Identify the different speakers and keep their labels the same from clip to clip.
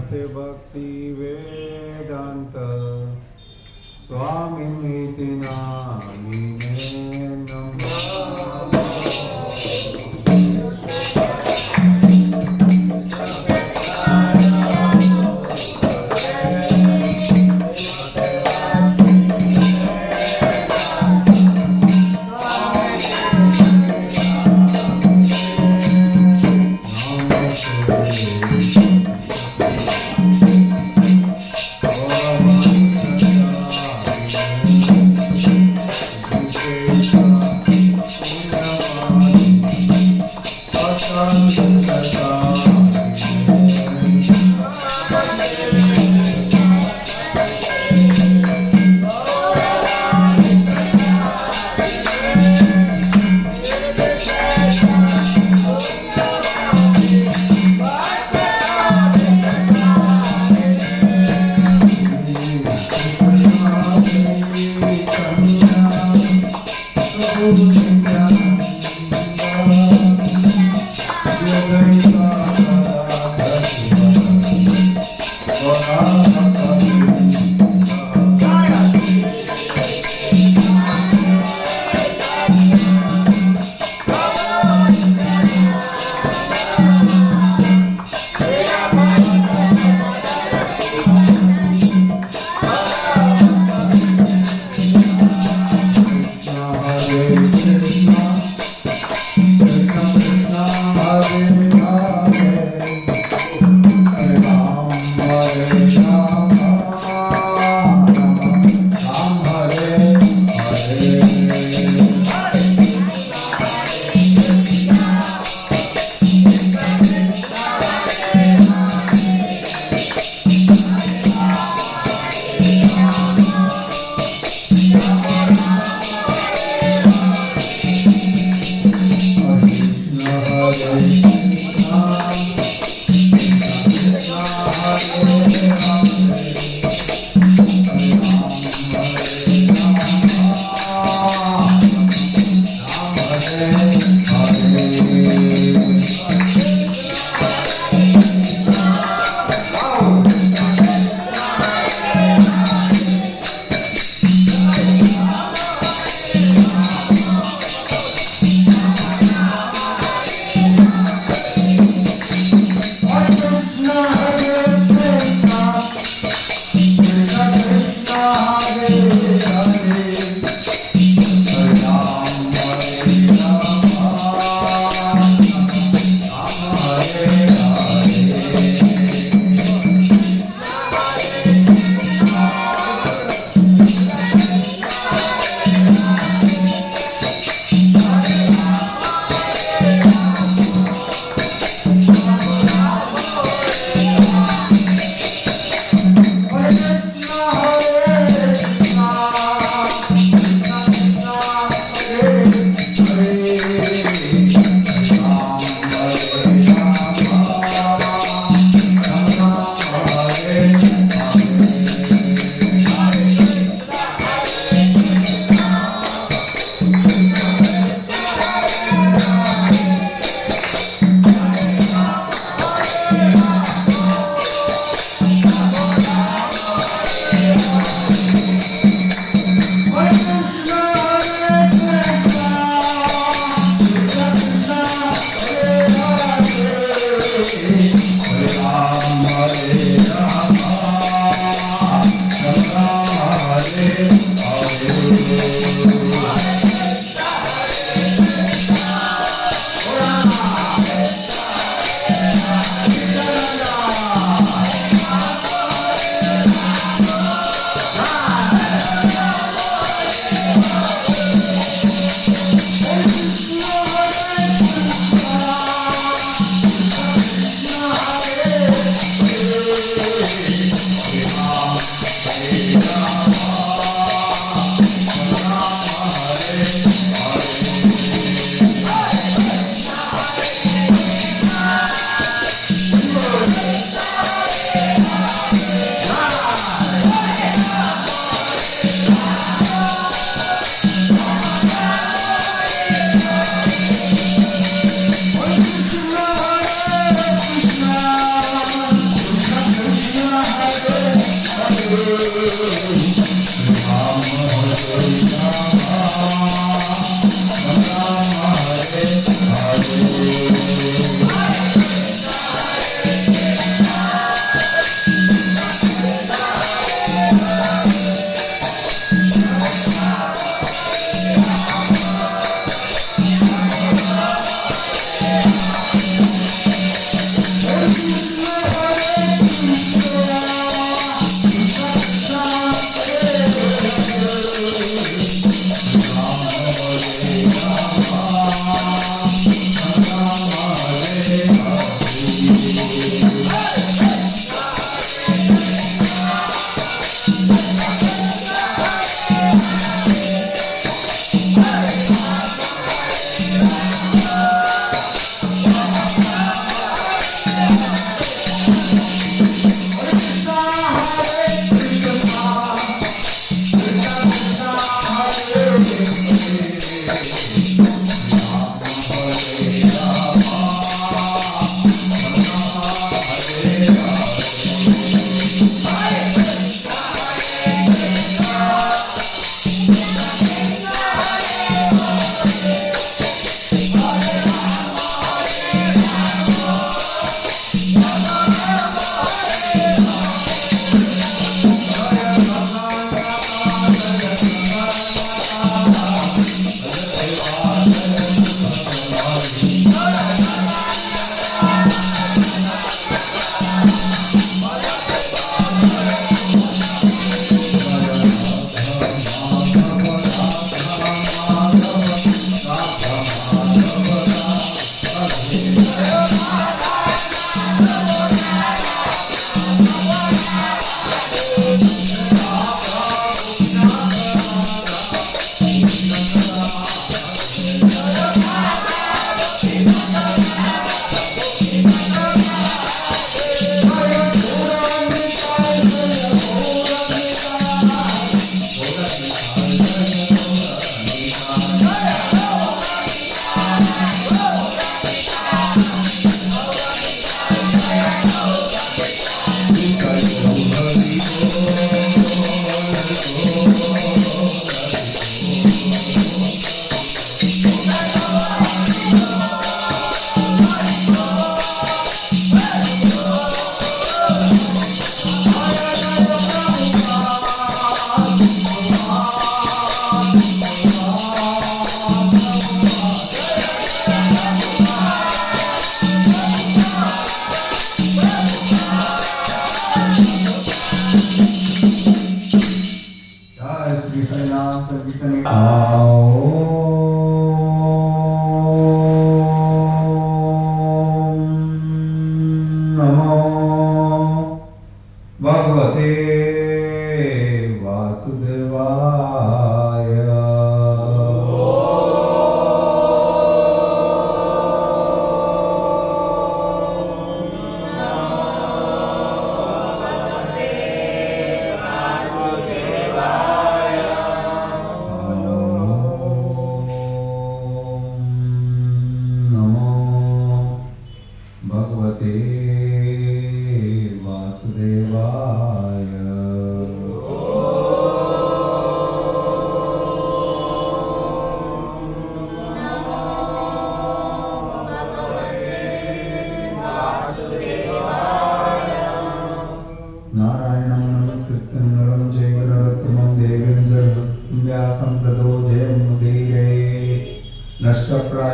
Speaker 1: Namaste Bhakti Vedanta Swami Niti Namine Namah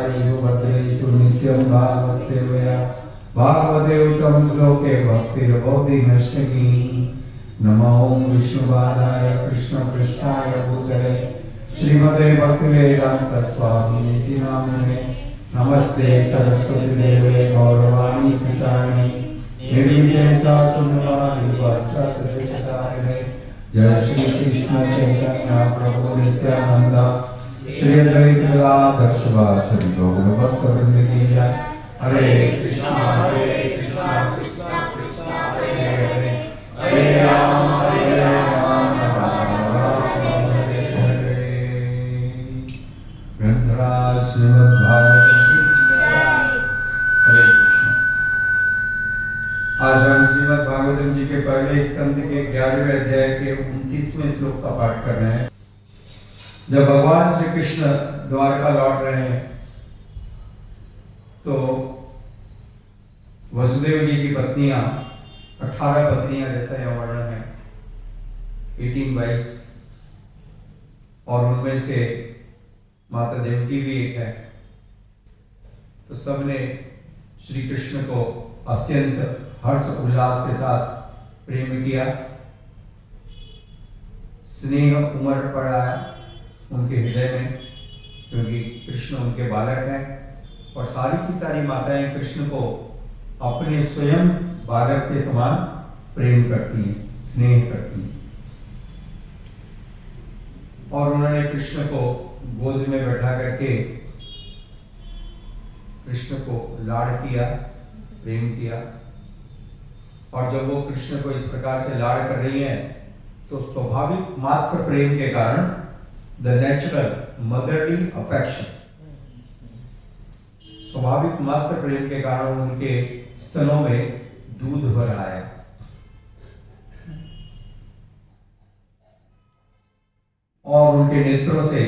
Speaker 1: आचार्येषु भद्रेषु नित्यं भागवत सेवया भागवते उत्तम श्लोके भक्तिर्बोधि नष्टकी। नमो विष्णुपादाय कृष्ण पृष्ठाय भूतले श्रीमते भक्तिवेदांत स्वामिनिति नामिने। नमस्ते सरस्वती देवे गौरवाणी प्रचारिणे निर्विशेषा शून्यवादी वाक्चातुर्यशालिने। जय श्री कृष्ण चैतन्य प्रभु नित्यानंद श्री अद्वैत गदाधर शिवासादि गौर भक्तवृंद की जय। हरे कृष्णा कृष्णा कृष्णा हरे हरे हरे राम राम राम हरे हरे। ग्रंथराज श्रीमद् भागवत की जय। हरे कृष्ण। आज हम श्रीमद् भागवतम जी के पहले स्कंद के 11वें अध्याय के 29वें श्लोक का पाठ कर रहे हैं। जब भगवान श्री कृष्ण द्वारका लौट रहे हैं तो वसुदेव जी की पत्नियां 18 पत्नियां जैसा यह वर्णन है, 18 वाइफ्स, और उनमें से माता देवकी भी एक है। तो सबने श्री कृष्ण को अत्यंत हर्ष उल्लास के साथ प्रेम किया। स्नेह उमड़ पड़ा उनके हृदय में, क्योंकि कृष्ण उनके बालक हैं और सारी की सारी माताएं कृष्ण को अपने स्वयं बालक के समान प्रेम करती हैं, स्नेह करती हैं। और उन्होंने कृष्ण को गोद में बैठा करके कृष्ण को लाड़ किया, प्रेम किया। और जब वो कृष्ण को इस प्रकार से लाड़ कर रही हैं तो स्वाभाविक मात्र प्रेम के कारण, द नेचुरल मदरली अफेक्शन, स्वाभाविक मात्र प्रेम के कारण उनके स्तनों में दूध भर आया। और उनके नेत्रों से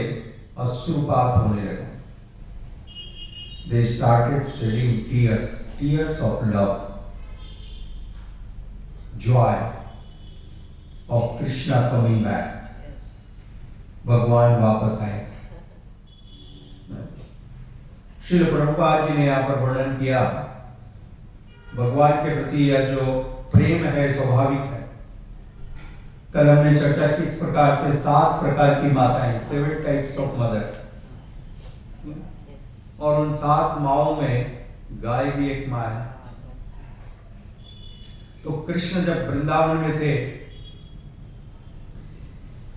Speaker 1: अश्रुपात होने लगा। They started shedding tears, tears of love, joy of Krishna coming back. भगवान वापस आए। श्रील प्रभुपाद जी ने यहाँ पर वर्णन किया, भगवान के प्रति यह जो प्रेम है स्वाभाविक है। कल हमने चर्चा की इस प्रकार से 7 प्रकार की माताएं, 7 टाइप्स ऑफ मदर, और उन 7 माओं में गाय भी एक माँ है। तो कृष्ण जब वृंदावन में थे,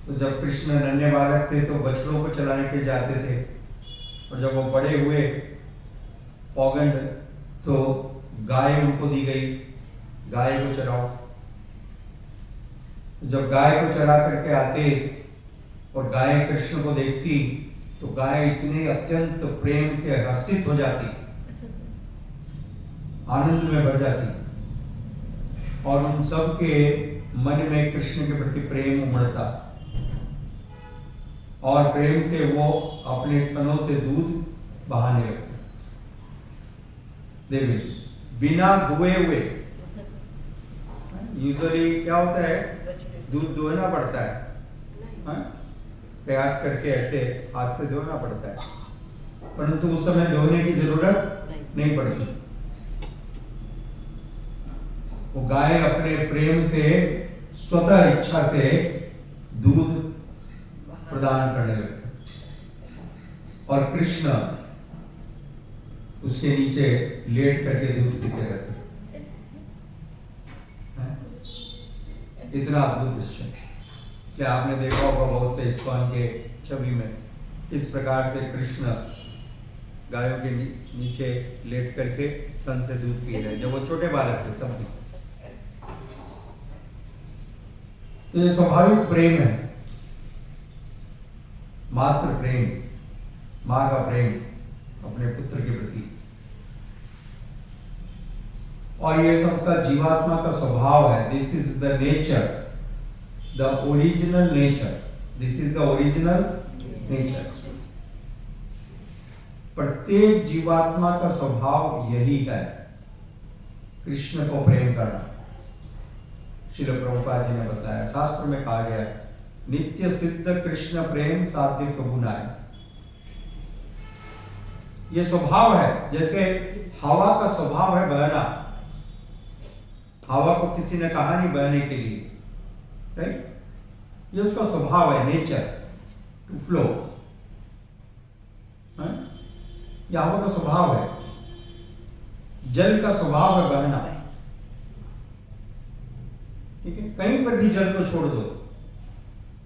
Speaker 1: तो जब कृष्ण नन्हे बालक थे तो बछड़ों को चलाने के जाते थे, और जब वो बड़े हुए पौगंड तो गाय उनको दी गई, गाय को चराओ। जब गाय को चरा करके आते और गाय कृष्ण को देखती तो गाय इतने अत्यंत प्रेम से हर्षित हो जाती, आनंद में भर जाती, और उन सब के मन में कृष्ण के प्रति प्रेम उमड़ता, और प्रेम से वो अपने थनों से दूध बहाने लगते। देखिए, बिना दुए हुए, यूजुअली क्या होता है, दूध दुहना पड़ता है, प्रयास करके ऐसे हाथ से धोना पड़ता है, परंतु उस समय धोने की जरूरत नहीं पड़ती। वो गाय अपने प्रेम से स्वतः इच्छा से दूध प्रदान करने लगते, और कृष्ण उसके नीचे लेट करके दूध पीते रहते। इतना अद्भुत दृश्य। इसलिए आपने देखा होगा बहुत से इस्कॉन के छवि में इस प्रकार से कृष्ण गायों के नीचे लेट करके स्तन से दूध पी रहे, जब वो छोटे बालक थे तब भी। तो ये स्वाभाविक प्रेम है, मात्र प्रेम, माँ का प्रेम अपने पुत्र के प्रति। और ये सबका जीवात्मा का स्वभाव है। This is the nature, the original nature, this is the original nature. प्रत्येक जीवात्मा का स्वभाव यही है, कृष्ण को प्रेम करना। श्रील प्रभुपाद जी ने बताया, शास्त्र में कहा गया है, नित्य सिद्ध कृष्ण प्रेम सात्विक गुण है। ये स्वभाव है। जैसे हवा का स्वभाव है बहना, हवा को किसी ने कहा नहीं बहने के लिए, राइट? ये उसका स्वभाव है, नेचर टू फ्लो। ये हवा का स्वभाव है। जल का स्वभाव है बहना, ठीक है? कहीं पर भी जल को छोड़ दो,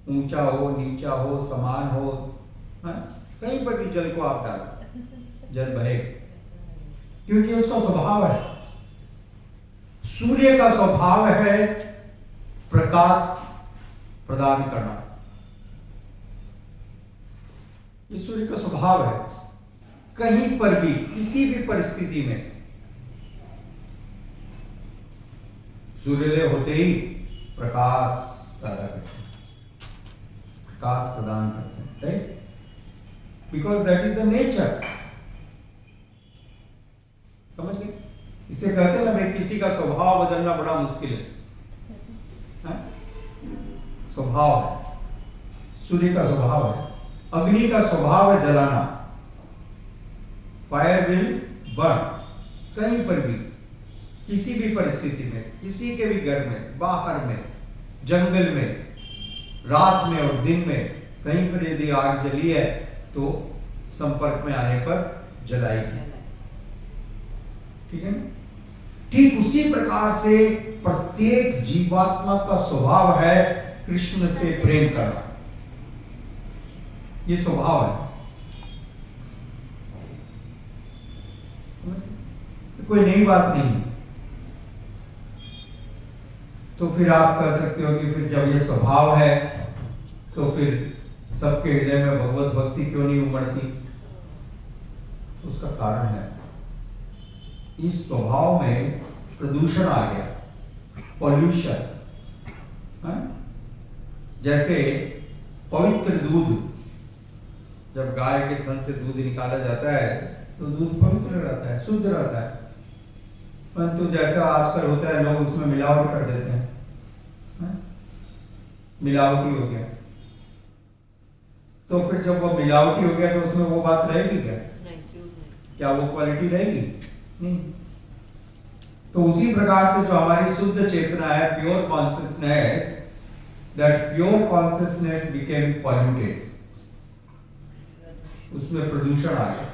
Speaker 1: ऊंचा हो, नीचा हो, समान हो, कहीं पर भी जल को आप डालो, जल बहे, क्योंकि उसका स्वभाव है। सूर्य का स्वभाव है प्रकाश प्रदान करना, ये सूर्य का स्वभाव है। कहीं पर भी किसी भी परिस्थिति में सूर्योदय होते ही प्रकाश पैदा करते हैं, प्रकाश प्रदान करते हैं, right? Because that is the nature. समझ गए? इसे कहते हैं ना भाई, किसी का स्वभाव बदलना बड़ा मुश्किल है। स्वभाव है, सूर्य का स्वभाव है। अग्नि का स्वभाव है जलाना, फायर विल बर्न। कहीं पर भी, किसी भी परिस्थिति में, किसी के भी घर में, बाहर में, जंगल में, रात में और दिन में, कहीं पर यदि आग जली है तो संपर्क में आने पर जलाएगी, ठीक है? ठीक उसी प्रकार से प्रत्येक जीवात्मा का स्वभाव है कृष्ण से प्रेम करना, ये स्वभाव है। कोई नई बात नहीं। तो फिर आप कह सकते हो कि फिर जब ये स्वभाव है तो फिर सबके हृदय में भगवत भक्ति क्यों नहीं उमड़ती? उसका कारण है इस स्वभाव में प्रदूषण आ गया, पॉल्यूशन। जैसे पवित्र दूध, जब गाय के थन से दूध निकाला जाता है तो दूध पवित्र रहता है, शुद्ध रहता है। परंतु जैसा आजकल होता है, लोग उसमें मिलावट कर देते हैं, मिलावटी हो गया। तो फिर जब वो मिलावटी हो गया तो उसमें वो बात रहेगी क्या? क्या वो क्वालिटी रहेगी? नहीं। तो उसी प्रकार से जो हमारी शुद्ध चेतना है, pure consciousness, that pure consciousness became polluted, उसमें प्रदूषण आ गया,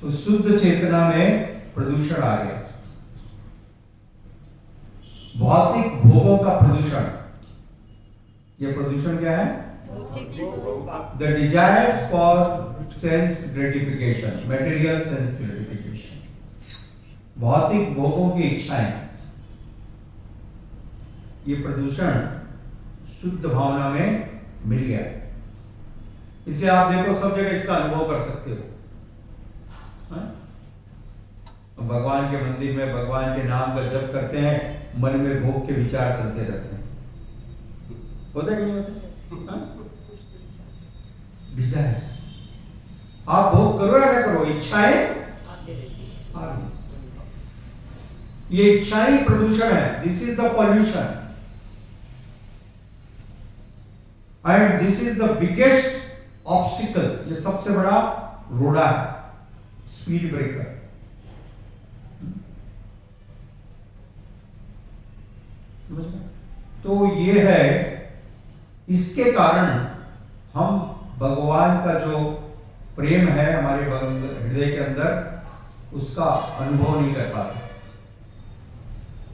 Speaker 1: उस शुद्ध चेतना में प्रदूषण आ गया। भौतिक भोगों का प्रदूषण, यह प्रदूषण क्या है? The desires for sense gratification, material sense gratification, भौतिक भोगों की इच्छाएं, ये प्रदूषण शुद्ध भावना में मिल गया। इसलिए आप देखो सब जगह इसका अनुभव कर सकते हो। भगवान के मंदिर में भगवान के नाम का जप करते हैं, मन में भोग के विचार चलते रहते हैं, होता है कि नहीं होता? डिजायर्स, आप भोग करो या ना करो, इच्छाएं ये इच्छाएं प्रदूषण है। This is the pollution and this is the biggest obstacle, ये सबसे बड़ा रोड़ा है, स्पीड ब्रेकर। तो ये है, इसके कारण हम भगवान का जो प्रेम है हमारे हृदय के अंदर, उसका अनुभव नहीं कर पाते।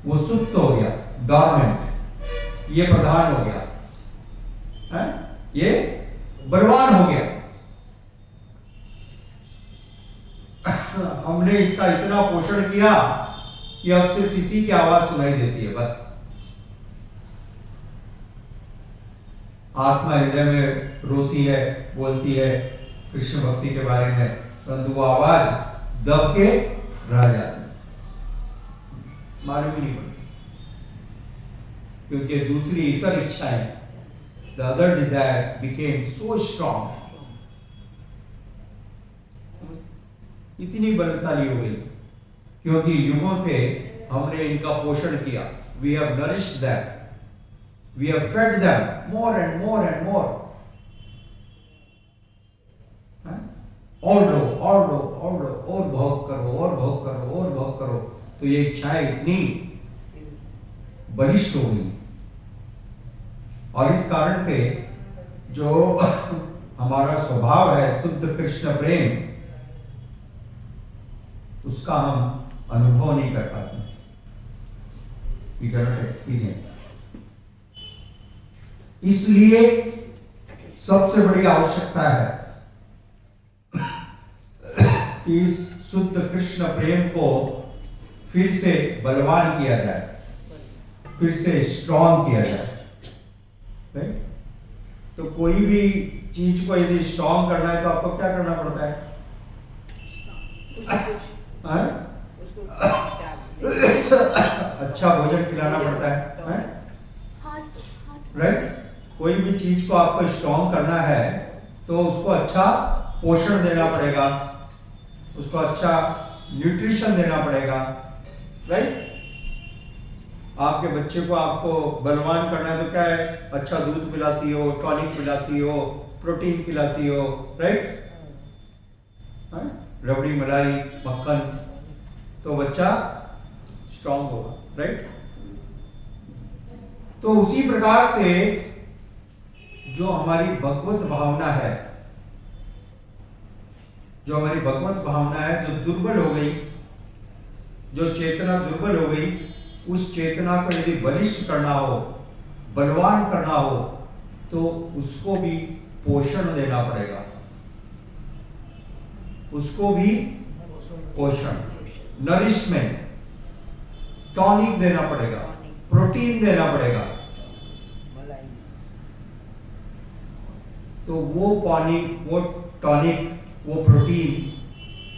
Speaker 1: वो सुप्त हो गया, डॉर्मेंट, ये प्रधान हो गया है? ये बलवान हो गया। हमने इसका इतना पोषण किया कि अब सिर्फ इसी की आवाज सुनाई देती है, बस। आत्मा हृदय में रोती है, बोलती है कृष्ण भक्ति के बारे में, परंतु वो आवाज दब के रह जाती है, मालूम ही नहीं पड़ती, क्योंकि दूसरी इतर इच्छाएं, the other desires became so strong, इतनी बलशाली हो गई, क्योंकि युगों से हमने इनका पोषण किया। We have nourished them, we have fed them more and more and more, और लो और भोग करो और भोग करो और भोग करो, तो ये इच्छाएं इतनी बलिष्ठ हो गई। और इस कारण से जो हमारा स्वभाव है शुद्ध कृष्ण प्रेम, उसका हम अनुभव नहीं कर पाते, we cannot experience। इसलिए सबसे बड़ी आवश्यकता है कि इस शुद्ध कृष्ण प्रेम को फिर से बलवान किया जाए, फिर से स्ट्रॉन्ग किया जाए। राइट? तो कोई भी चीज को यदि स्ट्रॉन्ग करना है तो आपको क्या करना पड़ता है? अच्छा भोजन खिलाना पड़ता है। राइट? कोई भी चीज को आपको स्ट्रॉन्ग करना है तो उसको अच्छा पोषण देना पड़ेगा, उसको अच्छा न्यूट्रिशन देना पड़ेगा। राइट? आपके बच्चे को आपको बलवान करना है तो क्या है? अच्छा दूध पिलाती हो, टॉनिक पिलाती हो, प्रोटीन खिलाती हो। राइट? रबड़ी, मलाई, मक्खन, तो बच्चा स्ट्रॉन्ग होगा। राइट? तो उसी प्रकार से जो हमारी भगवत भावना है, जो हमारी भगवत भावना है, जो दुर्बल हो गई, जो चेतना दुर्बल हो गई, उस चेतना को यदि बलिष्ठ करना हो, बलवान करना हो, तो उसको भी पोषण देना पड़ेगा, उसको भी पोषण, नरिशमेंट, टॉनिक देना पड़ेगा, प्रोटीन देना पड़ेगा। तो वो टॉनिक, वो प्रोटीन,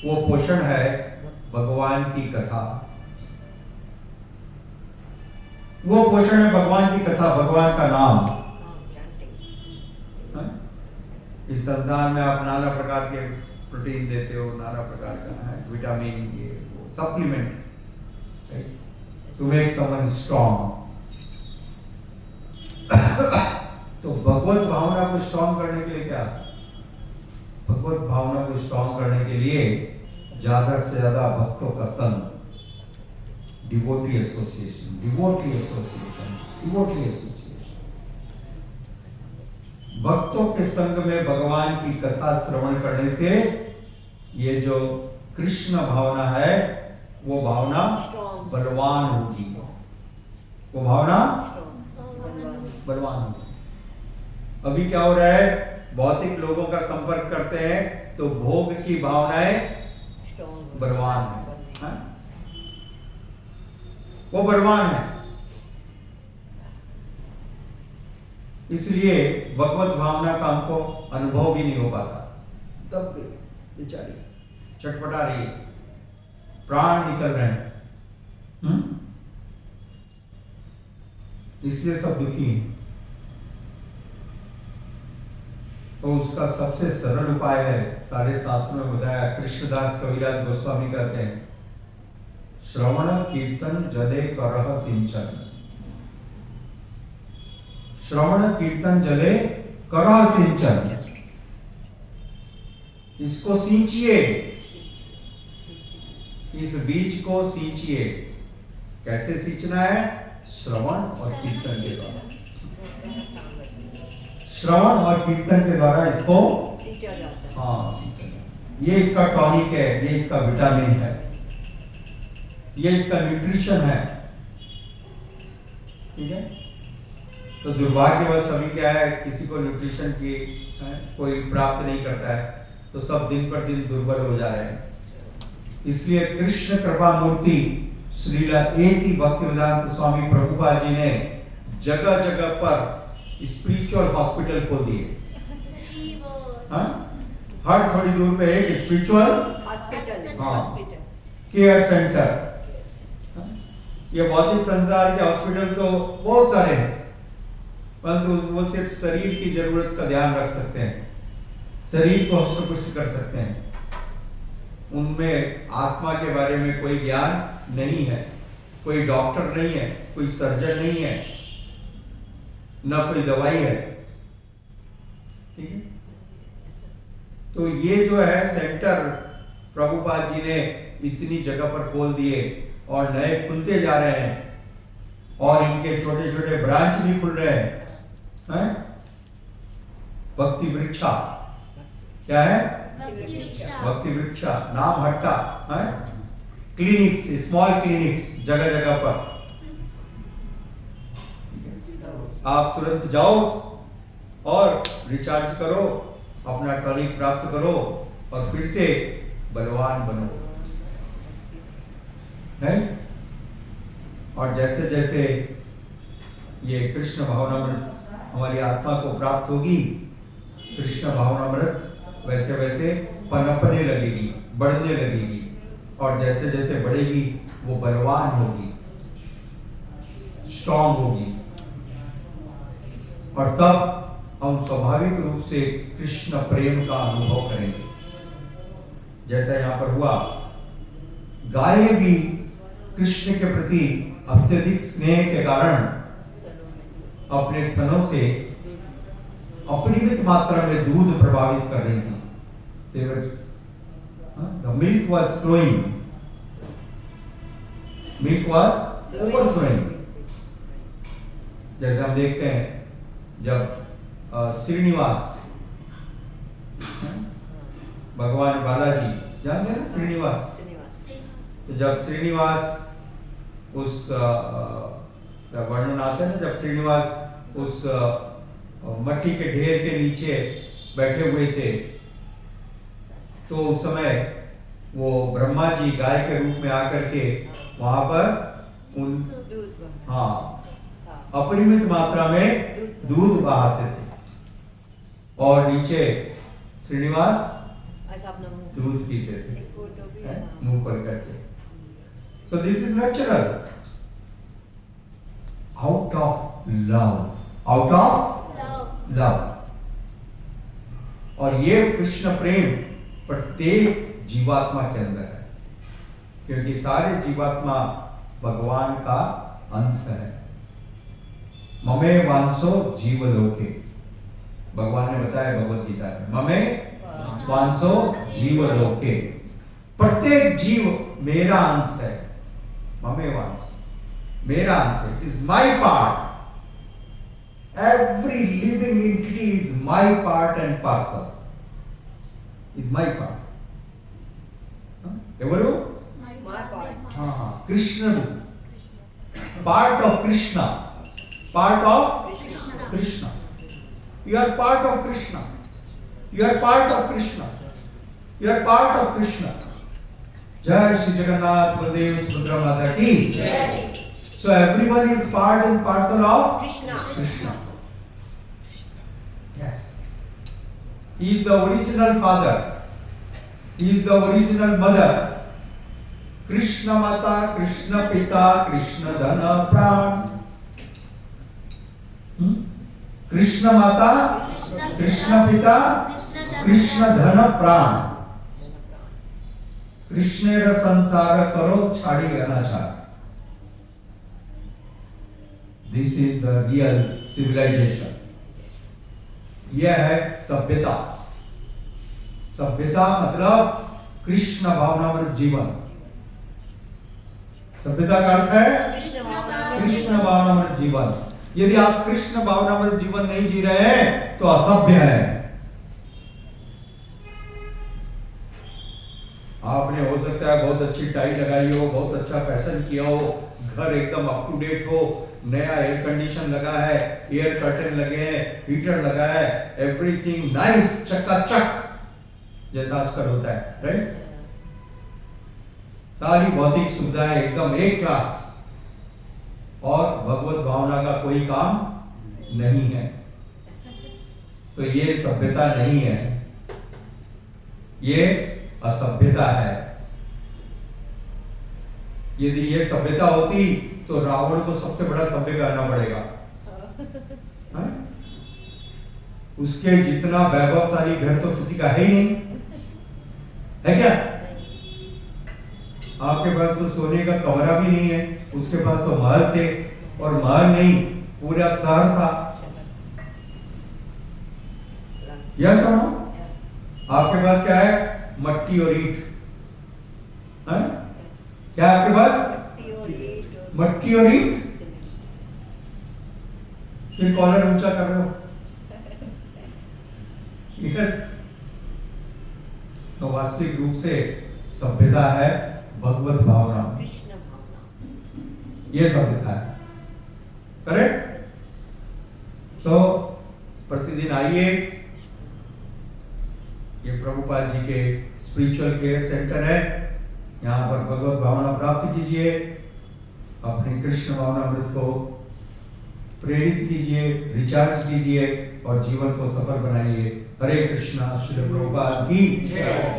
Speaker 1: वो पोषण है भगवान की कथा। वो पोषण है भगवान की कथा, भगवान का नाम। इस संसार में आप नाना प्रकार के प्रोटीन देते हो, नाना प्रकार का है विटामिन, ये वो supplement, to make someone strong. तो भगवत भावना को स्ट्रॉन्ग करने के लिए क्या? भगवत भावना को स्ट्रॉन्ग करने के लिए ज्यादा से ज्यादा भक्तों का संग, devotee association, devotee association, devotee association. भक्तों के संग में भगवान की कथा श्रवण करने से ये जो कृष्ण भावना है वो भावना बलवान होगी, वो भावना बलवान होगी। अभी क्या हो रहा है? भौतिक लोगों का संपर्क करते हैं तो भोग की भावनाएं बलवान है, वो बलवान है। इसलिए भगवत भावना का हमको अनुभव भी नहीं हो पाता। दब गई बेचारी, चटपटा रही, प्राण निकल रहे हैं, इसलिए सब दुखी हैं। तो उसका सबसे सरल उपाय है, सारे शास्त्रों में बताया, कृष्णदास कविराज गोस्वामी कहते हैं, श्रवण कीर्तन जले करह सिंचन। श्रवण कीर्तन जले करह सिंचन। इसको सींचिए, इस बीज को सींचिए। कैसे सींचना है? श्रवण और कीर्तन के द्वारा। श्रवण और कीर्तन के द्वारा इसको सींचा। ये इसका टॉनिक है, ये इसका विटामिन है, ये इसका न्यूट्रिशन है। ठीक है? तो दुर्भाग्यवश अभी क्या है, किसी को न्यूट्रिशन की कोई प्राप्त नहीं करता है, तो सब दिन पर दिन दुर्बल हो जा रहे हैं। इसलिए कृष्ण कृपा मूर्ति श्रीला एसी भक्तिवेदांत स्वामी प्रभुपाद जी ने जगह जगह पर स्पिरिचुअल हॉस्पिटल खोल दिए। हर थोड़ी दूर पे एक स्पिरिचुअल हॉस्पिटल, केयर सेंटर। ये भौतिक संसार के हॉस्पिटल तो बहुत सारे हैं, परंतु वो सिर्फ शरीर की जरूरत का ध्यान रख सकते हैं, शरीर को हष्ट-पुष्ट कर सकते हैं। उनमें आत्मा के बारे में कोई ज्ञान नहीं है, कोई डॉक्टर नहीं है, कोई सर्जन नहीं है, ना कोई दवाई है। ठीक है? तो ये जो है सेंटर, प्रभुपाद जी ने इतनी जगह पर खोल दिए और नए खुलते जा रहे हैं और इनके छोटे छोटे ब्रांच भी खुल रहे हैं। भक्ति वृक्षा क्या है? भक्ति वृक्षा नाम हट्टा है। क्लिनिक्स, स्मॉल क्लिनिक्स जगह जगह पर। आप तुरंत जाओ और रिचार्ज करो, अपना टॉनिक प्राप्त करो और फिर से बलवान बनो, नहीं? और जैसे जैसे ये कृष्ण भावनामृत हमारी आत्मा को प्राप्त होगी, कृष्ण भावनामृत वैसे वैसे पनपने लगेगी, बढ़ने लगेगी और जैसे जैसे बढ़ेगी वो बलवान होगी, स्ट्रांग होगी और तब हम स्वाभाविक रूप से कृष्ण प्रेम का अनुभव करेंगे। जैसा यहाँ पर हुआ, गायें भी कृष्ण के प्रति अत्यधिक स्नेह के कारण अपने थनों से अपरिमित मात्रा में दूध प्रभावित कर रही थी। The milk was flowing. Milk was overflowing. जैसे हम देखते हैं जब श्रीनिवास, भगवान बालाजी जानते हैं ना श्रीनिवास, तो जब श्रीनिवास उस वर्णन आता है ना, जब श्रीनिवास उस मट्टी के ढेर के नीचे बैठे हुए थे तो उस समय वो ब्रह्मा जी गाय के रूप में आकर के वहां पर उन अपरिमित मात्रा में दूध बहाते थे और नीचे श्रीनिवास दूध पीते थे मुंह खोल करके। So this is natural, out of love। और ये कृष्ण प्रेम प्रत्येक जीवात्मा के अंदर है, क्योंकि सारे जीवात्मा भगवान का अंश है। ममे वांसो जीवलोके, भगवान ने बताया भगवत गीता में, ममे वांसो जीवलोके, प्रत्येक जीव मेरा अंश है। ममे वांसो, मेरा अंश है, it is my part. Every living entity is my part and parcel. Is my part. Evaru?
Speaker 2: My part.
Speaker 1: Krishna. Part of Krishna. Part of Krishna. You are part of Krishna. You are part of Krishna. You are part of Krishna. Jai Shri Jagannath Baladev Subhadra Mata ki Jai. So everyone is part and parcel of Krishna. Yes. He is the original father. He is the original mother. Krishna Mata, Krishna Pita, Krishna Dhana Pran. Krishna Mata, Krishna Pita, Krishna Dhana Pran. कृष्णेर संसार करो छाड़ी अनाचार। This is the real civilization. यह है सभ्यता। सभ्यता मतलब कृष्ण भावनामृत जीवन। सभ्यता का अर्थ है कृष्ण भावनामृत जीवन। यदि आप कृष्ण भावनामृत जीवन नहीं जी रहे हैं तो असभ्य है। आपने हो सकता है बहुत अच्छी टाई लगाई हो, बहुत अच्छा फैशन किया हो, घर एकदम अप टू डेट हो, नया एयर कंडीशन लगा है, एयर कर्टन लगे हैं, हीटर लगा है, एवरीथिंग नाइस, चकाचक जैसा आजकल होता है, राइट? सारी भौतिक सुविधाएं एकदम एक क्लास और भगवत भावना का कोई काम नहीं है। तो ये सभ्यता नहीं है, ये असभ्यता है। यदि ये सभ्यता होती तो रावण को सबसे बड़ा सभ्य कहना पड़ेगा। उसके जितना वैभवशाली घर तो किसी का है ही नहीं, है क्या? आपके पास तो सोने का कमरा भी नहीं है, उसके पास तो महल थे, और महल नहीं पूरा शहर था। यस और नो? आपके पास क्या है? मट्टी और ईंट, हाँ? क्या आपके पास?
Speaker 2: मट्टी और ईंट और
Speaker 1: मट्टी और ईंट। फिर कॉलर ऊंचा कर रहे हो। यस। तो वास्तविक रूप से सभ्यता है भगवत भावना,
Speaker 2: कृष्ण भावना।
Speaker 1: ये सभ्यता है। करेक्ट। सो प्रतिदिन आइए, ये प्रभुपाद जी के स्पिरिचुअल केयर सेंटर है, यहाँ पर भगवत भावना प्राप्त कीजिए, अपनी कृष्ण भावना अमृत को प्रेरित कीजिए, रिचार्ज कीजिए और जीवन को सफल बनाइए। हरे कृष्णा। श्री प्रभुपाद की जय।